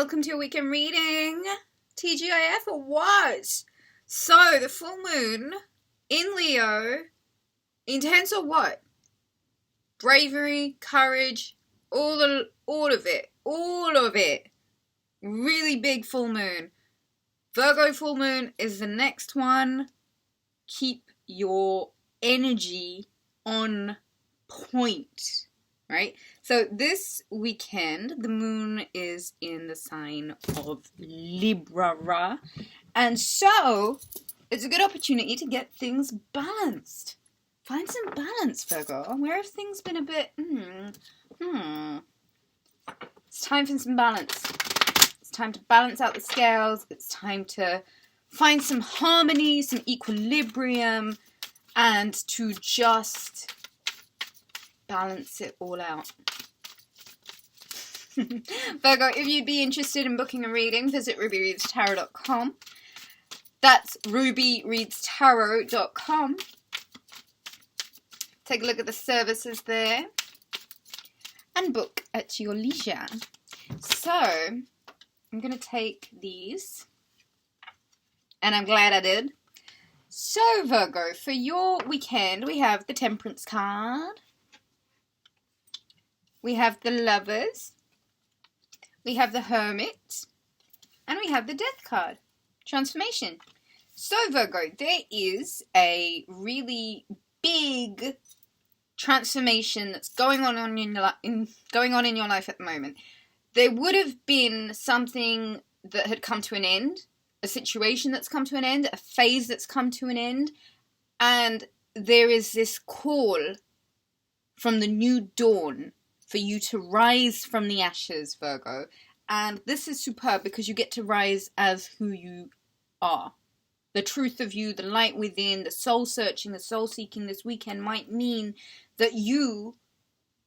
welcome to your weekend reading. TGIF or what? So, the full moon in Leo, intense or what? Bravery, courage, all of it. Really big full moon. Virgo full moon is the next one. Keep your energy on point, right? So this weekend, the moon is in the sign of Libra, and so it's a good opportunity to get things balanced. Find some balance, Virgo. Where have things been a bit, It's time for some balance. It's time to balance out the scales. It's time to find some harmony, some equilibrium, and to just balance it all out. Virgo, if you'd be interested in booking a reading, visit Rubyreadstarot.com. That's Rubyreadstarot.com. Take a look at the services there and book at your leisure. So, I'm going to take these, and I'm glad I did. So, Virgo, for your weekend, we have the Temperance card. We have the Lovers. We have the Hermit. And we have the Death card. Transformation. So, Virgo, there is a really big transformation that's going on in your life at the moment. There would have been something that had come to an end, a situation that's come to an end, a phase that's come to an end, and there is this call from the new dawn for you to rise from the ashes, Virgo. And this is superb because you get to rise as who you are. The truth of you, the light within, the soul searching, the soul seeking this weekend might mean that you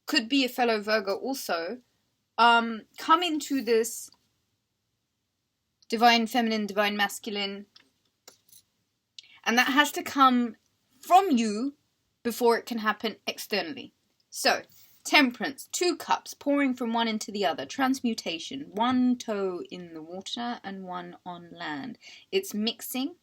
could be a fellow Virgo also. Come into this divine feminine, divine masculine. And that has to come from you before it can happen externally. So, Temperance, 2 cups, pouring from one into the other. Transmutation, 1 toe in the water and 1 on land. It's mixing.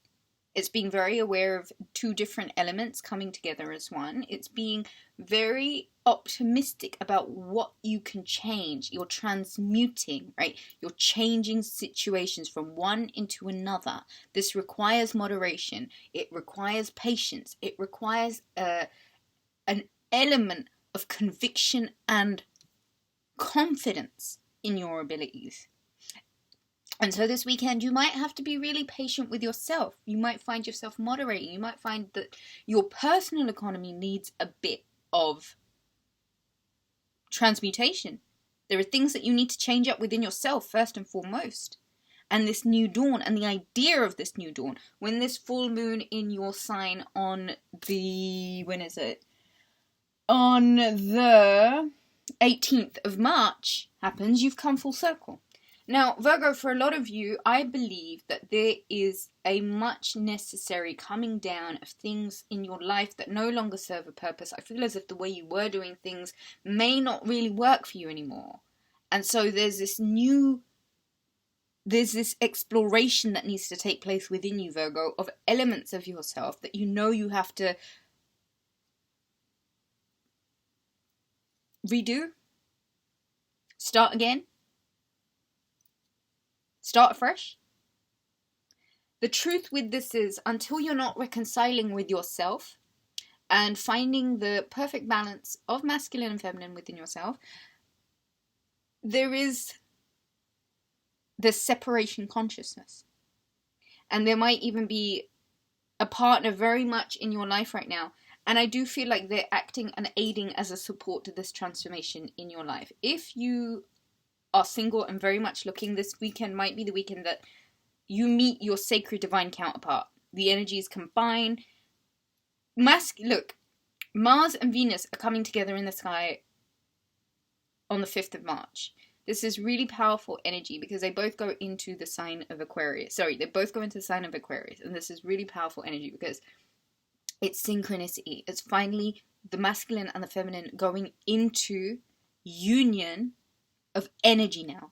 It's being very aware of 2 different elements coming together as one. It's being very optimistic about what you can change. You're transmuting, right? You're changing situations from one into another. This requires moderation. It requires patience. It requires an element of conviction and confidence in your abilities. And so this weekend, you might have to be really patient with yourself. You might find yourself moderating. You might find that your personal economy needs a bit of transmutation. There are things that you need to change up within yourself first and foremost. And this new dawn, and the idea of this new dawn, when this full moon in your sign on the, when is it? On the 18th of March happens, you've come full circle. Now, Virgo, for a lot of you, I believe that there is a much necessary coming down of things in your life that no longer serve a purpose. I feel as if the way you were doing things may not really work for you anymore. And so there's this exploration that needs to take place within you, Virgo, of elements of yourself that you know you have to redo, start again, start afresh. The truth with this is, until you're not reconciling with yourself and finding the perfect balance of masculine and feminine within yourself, there is this separation consciousness. And there might even be a partner very much in your life right now. And I do feel like they're acting and aiding as a support to this transformation in your life. If you are single and very much looking, this weekend might be the weekend that you meet your sacred divine counterpart. The energies combine. Look, Mars and Venus are coming together in the sky on the 5th of March. This is really powerful energy because they both go into the sign of Aquarius. They both go into the sign of Aquarius. And this is really powerful energy because it's synchronicity. It's finally the masculine and the feminine going into union of energy now.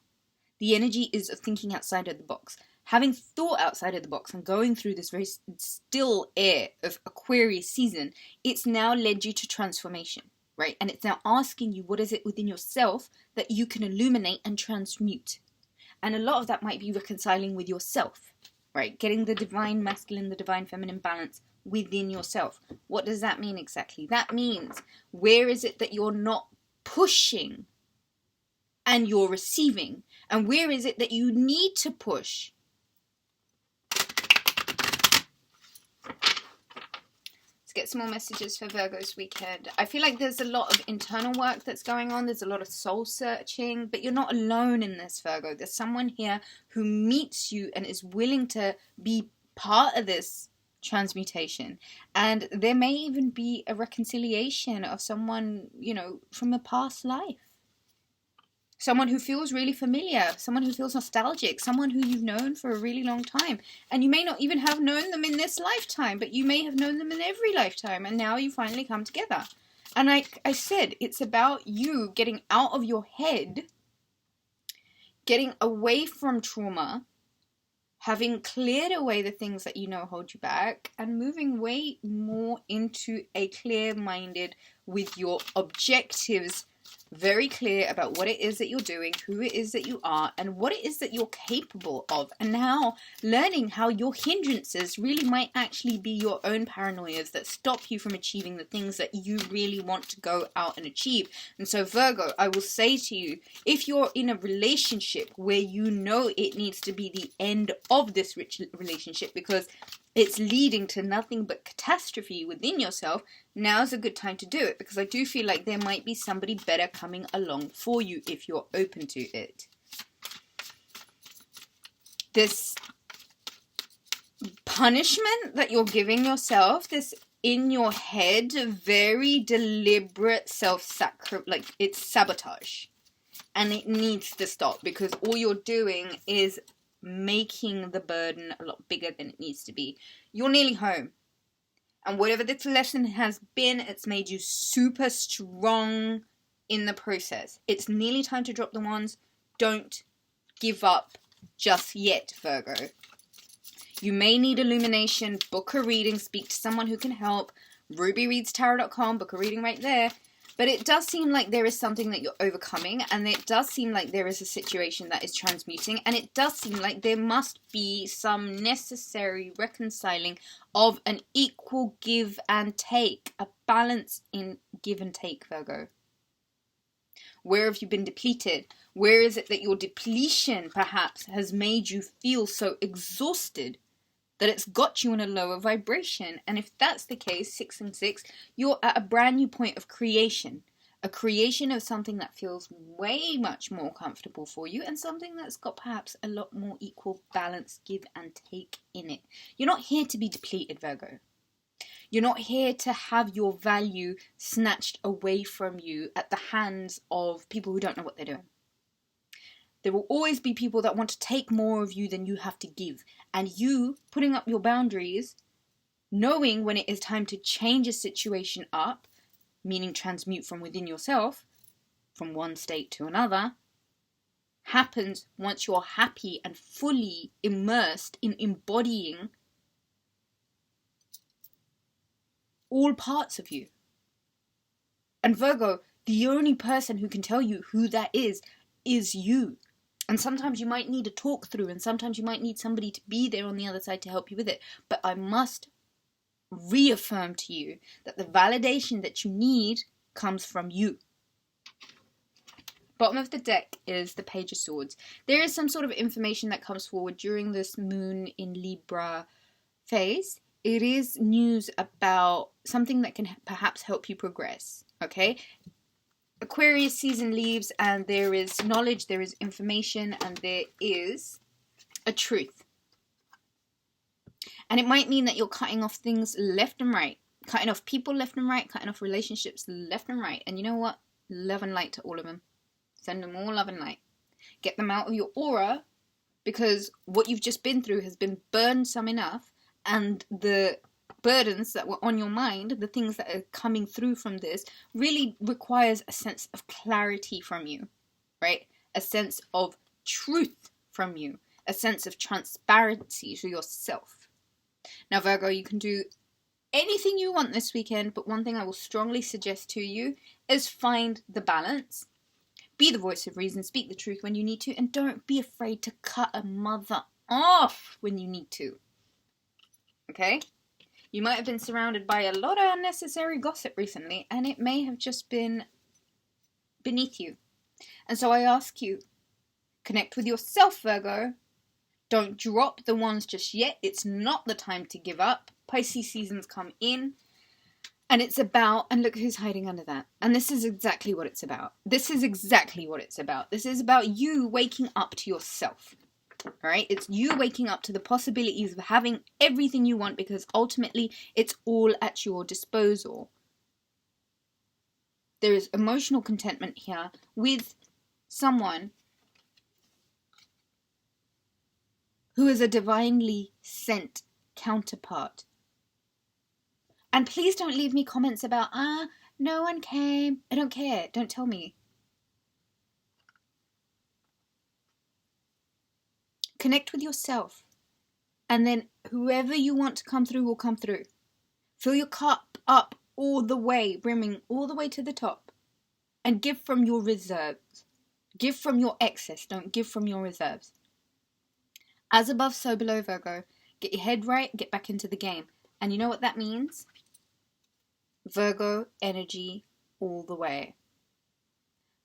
The energy is of thinking outside of the box. Having thought outside of the box and going through this very still air of Aquarius season, it's now led you to transformation, right? And it's now asking you, what is it within yourself that you can illuminate and transmute? And a lot of that might be reconciling with yourself, right? Getting the divine masculine, the divine feminine balance within yourself. What does that mean exactly? That means, where is it that you're not pushing and you're receiving? And where is it that you need to push? Let's get some more messages for Virgo's weekend. I feel like there's a lot of internal work that's going on. There's a lot of soul searching, but you're not alone in this, Virgo. There's someone here who meets you and is willing to be part of this transmutation. And there may even be a reconciliation of someone, you know, from a past life. Someone who feels really familiar, someone who feels nostalgic, someone who you've known for a really long time. And you may not even have known them in this lifetime, but you may have known them in every lifetime, and now you finally come together. And like I said, it's about you getting out of your head, getting away from trauma, having cleared away the things that you know hold you back, and moving way more into a clear-minded with your objectives very clear about what it is that you're doing, who it is that you are, and what it is that you're capable of. And now learning how your hindrances really might actually be your own paranoias that stop you from achieving the things that you really want to go out and achieve. And so Virgo, I will say to you, if you're in a relationship where you know it needs to be the end of this relationship because it's leading to nothing but catastrophe within yourself, now's a good time to do it, because I do feel like there might be somebody better coming along for you if you're open to it. This punishment that you're giving yourself, this in your head, very deliberate self-sacrifice, like it's sabotage. And it needs to stop, because all you're doing is making the burden a lot bigger than it needs to be. You're nearly home. And whatever this lesson has been, it's made you super strong in the process. It's nearly time to drop the wands. Don't give up just yet, Virgo. You may need illumination. Book a reading. Speak to someone who can help. Rubyreadstarot.com. Book a reading right there. But it does seem like there is something that you're overcoming, and it does seem like there is a situation that is transmuting, and it does seem like there must be some necessary reconciling of an equal give and take, a balance in give and take, Virgo. Where have you been depleted? Where is it that your depletion perhaps has made you feel so exhausted that it's got you in a lower vibration? And if that's the case, 6 and 6, you're at a brand new point of creation. A creation of something that feels way much more comfortable for you, and something that's got perhaps a lot more equal balance, give and take in it. You're not here to be depleted, Virgo. You're not here to have your value snatched away from you at the hands of people who don't know what they're doing. There will always be people that want to take more of you than you have to give. And you putting up your boundaries, knowing when it is time to change a situation up, meaning transmute from within yourself, from one state to another, happens once you're happy and fully immersed in embodying all parts of you. And Virgo, the only person who can tell you who that is you. And sometimes you might need a talk through, and sometimes you might need somebody to be there on the other side to help you with it. But I must reaffirm to you that the validation that you need comes from you. Bottom of the deck is the Page of Swords. There is some sort of information that comes forward during this Moon in Libra phase. It is news about something that can perhaps help you progress, okay? Aquarius season leaves, and there is knowledge, there is information, and there is a truth. And it might mean that you're cutting off things left and right. Cutting off people left and right, cutting off relationships left and right. And you know what? Love and light to all of them. Send them all love and light. Get them out of your aura, because what you've just been through has been burned some enough, and the burdens that were on your mind, the things that are coming through from this, really requires a sense of clarity from you, right? A sense of truth from you, a sense of transparency to yourself. Now, Virgo, you can do anything you want this weekend, but one thing I will strongly suggest to you is find the balance. Be the voice of reason, speak the truth when you need to, and don't be afraid to cut a mother off when you need to. Okay? You might have been surrounded by a lot of unnecessary gossip recently, and it may have just been beneath you. And so I ask you, connect with yourself, Virgo. Don't drop the ones just yet. It's not the time to give up. Pisces season's come in. And it's about, and look who's hiding under that. And this is exactly what it's about. This is exactly what it's about. This is about you waking up to yourself. Alright? It's you waking up to the possibilities of having everything you want, because ultimately it's all at your disposal. There is emotional contentment here with someone who is a divinely sent counterpart. And please don't leave me comments about, no one came. I don't care. Don't tell me. Connect with yourself. And then whoever you want to come through will come through. Fill your cup up all the way, brimming all the way to the top. And give from your reserves. Give from your excess. Don't give from your reserves. As above, so below, Virgo. Get your head right, get back into the game. And you know what that means? Virgo energy all the way.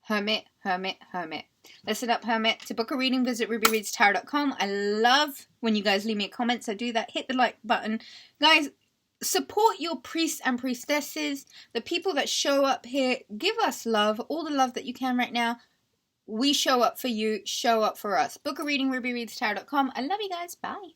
Hermit, hermit, hermit. Listen up, hermit. To book a reading, visit Rubyreadstarot.com. I love when you guys leave me a comment, so do that. Hit the like button. Guys, support your priests and priestesses. The people that show up here, give us love. All the love that you can right now. We show up for you. Show up for us. Book a reading, Rubyreadstarot.com. I love you guys. Bye.